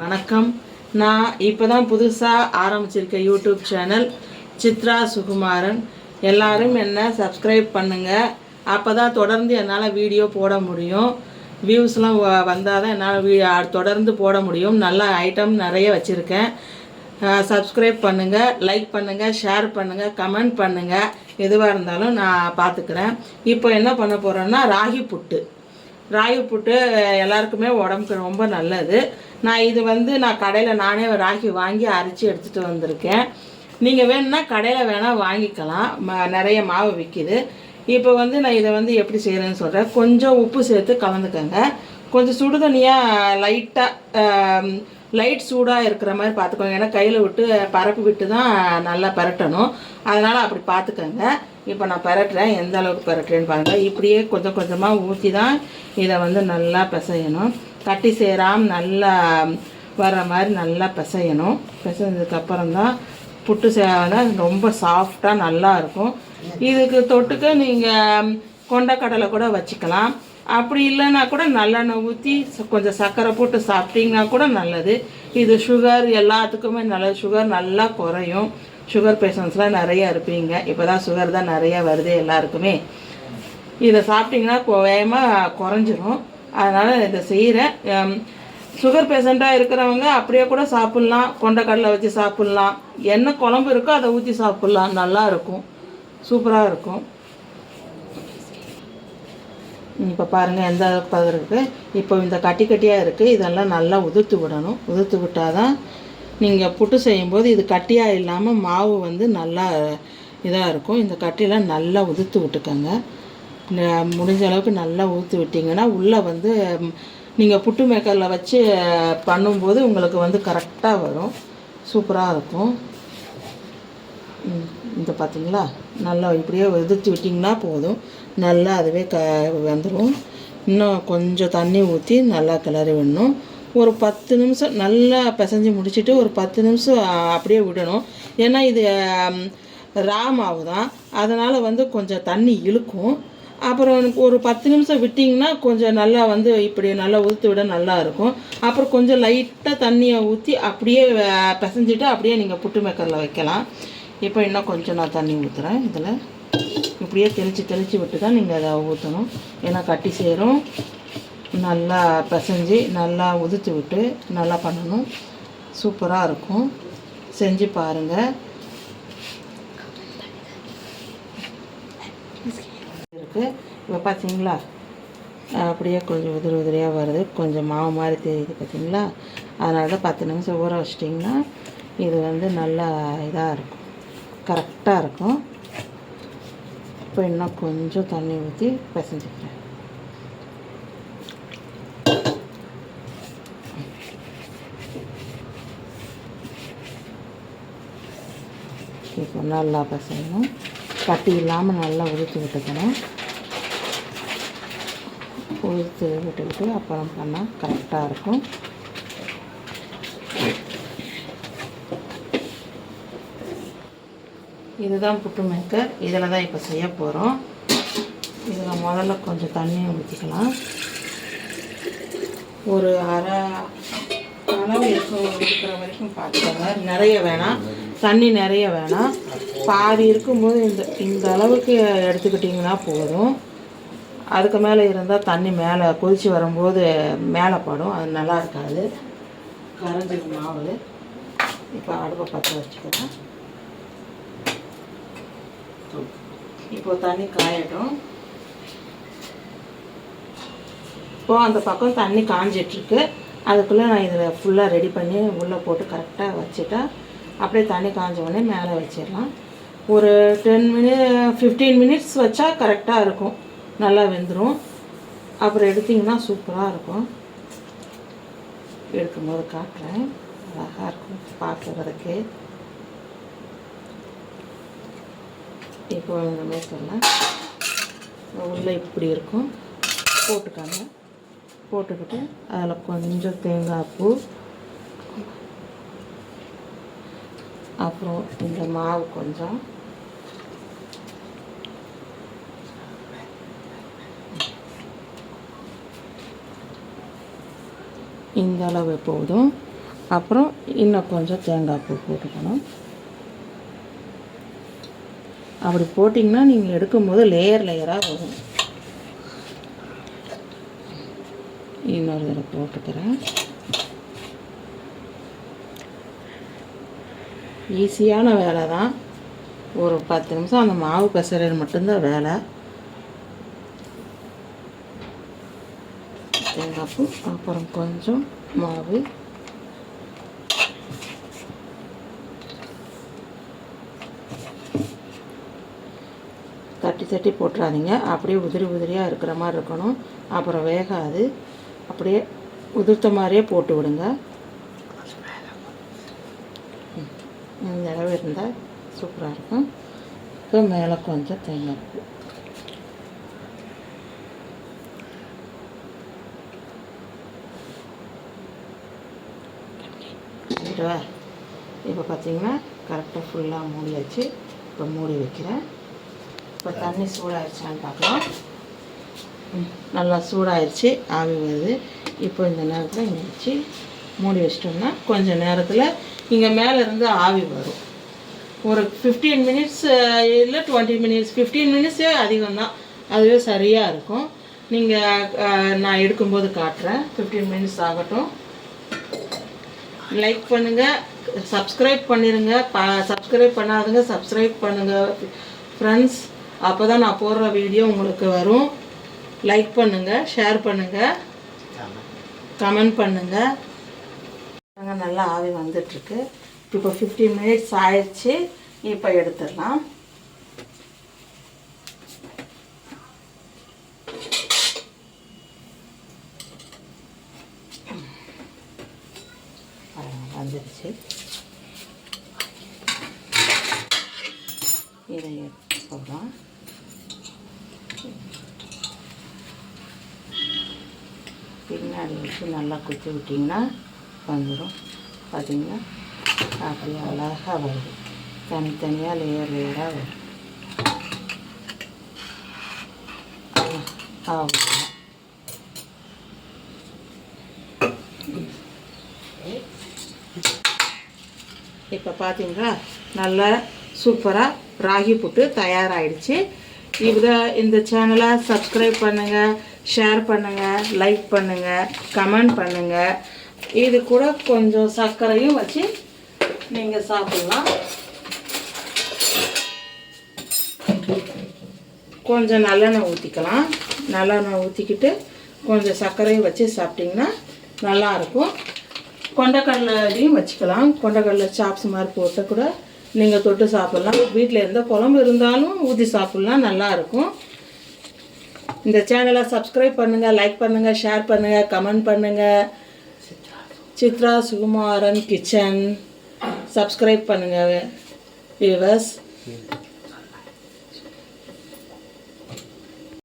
வணக்கம். நான் இப்போ தான் புதுசாக ஆரம்பிச்சிருக்க யூடியூப் சேனல் சித்ரா சுகுமாரன். எல்லாரும் என்ன சப்ஸ்கிரைப் பண்ணுங்கள். அப்போ தான் தொடர்ந்து என்னால் வீடியோ போட முடியும். வியூஸ்லாம் வந்தால் தான் என்னால் தொடர்ந்து போட முடியும். நல்ல ஐட்டம் நிறைய வச்சுருக்கேன். சப்ஸ்கிரைப் பண்ணுங்கள், லைக் பண்ணுங்கள், ஷேர் பண்ணுங்கள், கமெண்ட் பண்ணுங்கள். எதுவாக இருந்தாலும் நான் பார்த்துக்கிறேன். இப்போ என்ன பண்ண போகிறேன்னா ராகி புட்டு எல்லாருக்குமே உடம்புக்கு ரொம்ப நல்லது. நான் கடையில் நானே ராகி வாங்கி அரைச்சி எடுத்துகிட்டு வந்திருக்கேன். நீங்கள் வேணும்னா கடையில் வேணால் வாங்கிக்கலாம். நிறைய மாவு விற்கிது. இப்போ நான் இதை எப்படி செய்கிறேன்னு சொல்கிறேன். கொஞ்சம் உப்பு சேர்த்து கலந்துக்கங்க. கொஞ்சம் சுடுதண்ணியாக லைட் சூடாக இருக்கிற மாதிரி பார்த்துக்கோங்க. ஏன்னா கையில் விட்டு பரப்பி விட்டு தான் நல்லா பரட்டணும். அதனால் அப்படி பார்த்துக்கோங்க. இப்போ நான் பரட்டுறேன். எந்த அளவுக்கு பரட்டுறேன்னு பாருங்கள். இப்படியே கொஞ்சம் கொஞ்சமாக ஊற்றி தான் இதை நல்லா பிசையணும். கட்டி சேராமல் நல்லா வர்ற மாதிரி நல்லா பிசையணும். பிசைஞ்சதுக்கப்புறம் தான் புட்டு சேவை ரொம்ப சாஃப்டாக நல்லா இருக்கும். இதுக்கு தொட்டுக்க நீங்கள் கொண்டக்கடலை கூட வச்சுக்கலாம். அப்படி இல்லைன்னா கூட நல்லெண்ணெய் ஊற்றி கொஞ்சம் சர்க்கரை போட்டு சாப்பிட்டிங்கன்னா கூட நல்லது. இது சுகர் எல்லாத்துக்குமே நல்லது. சுகர் நல்லா குறையும். சுகர் பேஷண்ட்ஸ்லாம் நிறையா இருப்பீங்க. இப்போ தான் சுகர் தான் நிறையா வருது எல்லாருக்குமே. இதை சாப்பிட்டிங்கன்னா வேகமாக குறைஞ்சிரும். அதனால் இதை செய்கிறேன். சுகர் பேஷண்ட்டாக இருக்கிறவங்க அப்படியே கூட சாப்பிட்லாம். கொண்டக்கடலை வச்சு சாப்பிட்லாம். என்ன குழம்பு இருக்கோ அதை ஊற்றி சாப்பிட்லாம். நல்லா இருக்கும், சூப்பராக இருக்கும். இப்போ பாருங்கள் எந்த அளவுக்கு இருக்குது. இப்போ இந்த கட்டியாக இருக்குது. இதெல்லாம் நல்லா உதிர்த்து விடணும். உதிர்த்து விட்டால் தான் நீங்கள் புட்டு செய்யும்போது இது கட்டியாக இல்லாமல் மாவு நல்லா இதாக இருக்கும். இந்த கட்டியெல்லாம் நல்லா உதிர்த்து விட்டுக்கோங்க. முடிஞ்ச அளவுக்கு நல்லா ஊற்றி விட்டிங்கன்னா உள்ளே நீங்கள் புட்டு மேக்கரில் வச்சு பண்ணும்போது உங்களுக்கு கரெக்டாக வரும். சூப்பராக இருக்கும். இந்த பார்த்திங்களா, நல்லா இப்படியே உதிர்த்து விட்டிங்கன்னா போதும். நல்லா அதுவே வந்துடும். இன்னும் கொஞ்சம் தண்ணி ஊற்றி நல்லா கிளறி விடணும். ஒரு 10 நிமிஷம் நல்லா பிசைஞ்சு முடிச்சுட்டு ஒரு 10 நிமிஷம் அப்படியே விடணும். ஏன்னா இது மாவு தான். அதனால் கொஞ்சம் தண்ணி இழுக்கும். அப்புறம் ஒரு 10 நிமிஷம் விட்டிங்கன்னா கொஞ்சம் நல்லா இப்படி நல்லா உதுத்து விட நல்லா இருக்கும். அப்புறம் கொஞ்சம் லைட்டாக தண்ணியை ஊற்றி அப்படியே பிசைஞ்சிட்டு அப்படியே நீங்கள் புட்டு மேக்கரில் வைக்கலாம். இப்போ இன்னும் கொஞ்சம் நான் தண்ணி ஊற்றுறேன். இதில் இப்படியே தெளித்து விட்டு தான் நீங்கள் அதை ஊற்றணும். ஏன்னா கட்டி சேரும். நல்லா பிசைஞ்சு நல்லா உதுத்து விட்டு நல்லா பண்ணணும். சூப்பராக இருக்கும். செஞ்சு பாருங்கள். இருக்குது. இப்போ பார்த்தீங்களா, அப்படியே கொஞ்சம் உதிரியாக வருது. கொஞ்சம் மாவு மாதிரி தெரியுது பார்த்தீங்களா. அதனால தான் 10 நிமிஷம் ஊற வச்சிட்டிங்கன்னா இது நல்லா இதாக இருக்கும், கரெக்டாக இருக்கும். இப்போ இன்னும் கொஞ்சம் தண்ணி ஊற்றி பிசைஞ்சிக்கிறேன். இப்போ நல்லா பிசையணும். கட்டி இல்லாமல் நல்லா உதிர்த்து விட்டுக்கணும். உதிர்த்து விட்டுக்கிட்டு அப்புறம் பண்ணால் கரெக்டாக இருக்கும். இதுதான் புட்டு மேக்கர். இதில் தான் இப்போ செய்ய போகிறோம். இதில் முதல்ல கொஞ்சம் தண்ணியை ஊற்றிக்கலாம். ஒரு அரை அளவு இருக்கிற வரைக்கும் பார்த்துக்கோங்க. நிறைய வேணாம், தண்ணி நிறைய வேணாம். பாதி இருக்கும்போது இந்த அளவுக்கு எடுத்துக்கிட்டிங்கன்னா போதும். அதுக்கு மேலே இருந்தால் தண்ணி மேலே கொதித்து வரும்போது மேலே படும். அது நல்லா இருக்காது, கரைஞ்சிடும் மாவு. இப்போ அடுப்பை பற்ற வச்சுக்கிறேன். இப்போ தண்ணி காயட்டும். இப்போ அந்த பக்கம் தண்ணி காஞ்சிட்ருக்கு. அதுக்குள்ளே நான் இதில் ஃபுல்லாக ரெடி பண்ணி உள்ளே போட்டு கரெக்டாக வச்சுட்டா அப்படியே தண்ணி காஞ்ச உடனே மேலே வச்சிடலாம். ஒரு 15 மினிட்ஸ் வச்சா கரெக்டாக இருக்கும். நல்லா வெந்துடும். அப்புறம் எடுத்திங்கன்னா சூப்பராக இருக்கும். எடுக்கும்போது காட்டுறேன். அழகாக இருக்கும் பார்க்குறதுக்கு. இப்போ இந்த மேக்கரில் உள்ளே இப்படி இருக்கும். போட்டுக்காங்க. போட்டுக்கிட்டு அதில் கொஞ்சம் தேங்காய் பூ, அப்புறம் இந்த மாவு கொஞ்சம், இந்த அளவு போதும். அப்புறம் இன்னும் கொஞ்சம் தேங்காய் பூ போட்டுக்கணும். அப்படி போட்டிங்கன்னா நீங்கள் எடுக்கும்போது லேயர் லேயராக வரும். இன்னொரு தடவை போட்டுக்கிறேன். ஈஸியான வேலை தான். ஒரு 10 நிமிஷம் அந்த மாவு பிசைறது மட்டும்தான் வேலை. தேங்காய் பூ, அப்புறம் கொஞ்சம் மாவு, தட்டி தட்டி போட்டுறாதீங்க. அப்படியே உதிரி உதிரியாக இருக்கிற மாதிரி இருக்கணும். அப்புறம் வேகாது. அப்படியே உதிர்த்த மாதிரியே போட்டு விடுங்க. இந்த அளவு இருந்தால் சூப்பராக இருக்கும். இப்போ மேலே கொஞ்சம் தேங்காய் பூ. இப்போ பார்த்தீங்கன்னா கரெக்டாக ஃபுல்லாக மூடியாச்சு. இப்போ மூடி வைக்கிறேன். இப்போ தண்ணி சூடாகிடுச்சான்னு பார்க்கலாம். நல்லா சூடாகிடுச்சு, ஆவி வருது. இப்போ இந்த நேரத்தில் இங்கே வச்சு மூடி வச்சிட்டோம்னா கொஞ்சம் நேரத்தில் இங்கே மேலே இருந்து ஆவி வரும். ஒரு 15 மினிட்ஸ் இல்லை 20 மினிட்ஸ், 15 மினிட்ஸே அதிகம் தான். அதுவே சரியாக இருக்கும். நீங்கள் நான் எடுக்கும்போது காட்டுறேன். 15 மினிட்ஸ் ஆகட்டும். லைக் பண்ணுங்கள், சப்ஸ்கிரைப் பண்ணிடுங்க. சப்ஸ்கிரைப் பண்ணாதுங்க, சப்ஸ்கிரைப் பண்ணுங்கள் ஃப்ரெண்ட்ஸ். அப்போ தான் நான் போடுற வீடியோ உங்களுக்கு வரும். லைக் பண்ணுங்கள், ஷேர் பண்ணுங்கள், கமெண்ட் பண்ணுங்கள். நல்லா ஆவி வந்துட்டுருக்கு. இப்போ 15 மினிட்ஸ் ஆயிடுச்சு. இப்போ எடுத்துடலாம். வந்துடுச்சு. இதை எடுத்துக்கலாம். பின்னாடி வச்சு நல்லா குத்தி விட்டிங்கன்னா வந்துடும். பார்த்தீங்கன்னா அப்படியே அழகாக வருது. தனித்தனியாக லேயர் லேயராக வரும். அவ்வளோதான். இப்போ பார்த்தீங்களா நல்லா சூப்பராக ராகி புட்டு தயாராகிடுச்சு. இந்த சேனலை சப்ஸ்கிரைப் பண்ணுங்கள், ஷேர் பண்ணுங்கள், லைக் பண்ணுங்கள், கமெண்ட் பண்ணுங்கள். இது கூட கொஞ்சம் சர்க்கரையும் வச்சு நீங்கள் சாப்பிட்லாம். கொஞ்சம் நல்லெண்ணெய் ஊற்றிக்கலாம். நல்லெண்ணெய் ஊற்றிக்கிட்டு கொஞ்சம் சர்க்கரையும் வச்சு சாப்பிட்டிங்கன்னா நல்லாயிருக்கும். கொண்டக்கடலையும் வச்சுக்கலாம். கொண்டக்கடலை சாப்ஸ் மாதிரி போட்டு கூட நீங்கள் தொட்டு சாப்பிட்லாம். வீட்டில் எந்த குழம்பு இருந்தாலும் ஊற்றி சாப்பிட்லாம், நல்லாயிருக்கும். இந்த சேனலை சப்ஸ்கிரைப் பண்ணுங்கள், லைக் பண்ணுங்கள், ஷேர் பண்ணுங்கள், கமெண்ட் பண்ணுங்கள். சித்ரா சுகுமாரன் கிச்சன் சப்ஸ்கிரைப் பண்ணுங்கள் வியூவர்ஸ்.